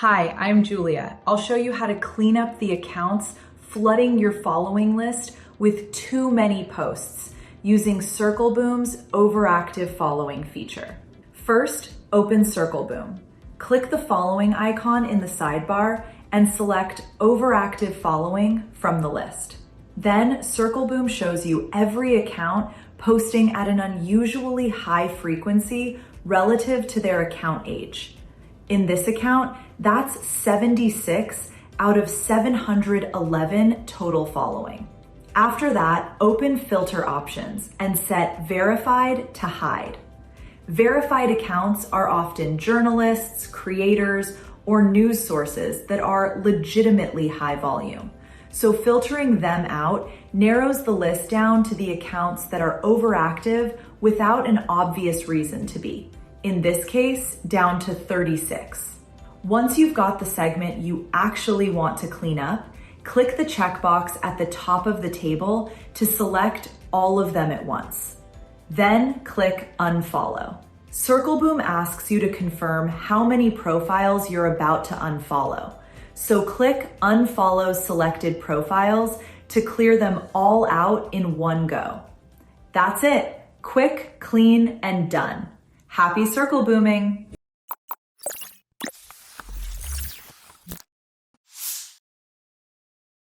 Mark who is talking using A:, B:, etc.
A: Hi, I'm Julia. I'll show you how to clean up the accounts flooding your following list with too many posts using Circleboom's Overactive Following feature. First, open Circleboom. Click the following icon in the sidebar and select Overactive Following from the list. Then Circleboom shows you every account posting at an unusually high frequency relative to their account age. In this account, that's 76 out of 711 total following. After that, open Filter Options and set Verified to Hide. Verified accounts are often journalists, creators, or news sources that are legitimately high volume. So filtering them out narrows the list down to the accounts that are overactive without an obvious reason to be. In this case, down to 36. Once you've got the segment you actually want to clean up, click the checkbox at the top of the table to select all of them at once. Then click Unfollow. Circleboom asks you to confirm how many profiles you're about to unfollow. So click Unfollow Selected Profiles to clear them all out in one go. That's it. Quick, clean, and done. Happy circle booming!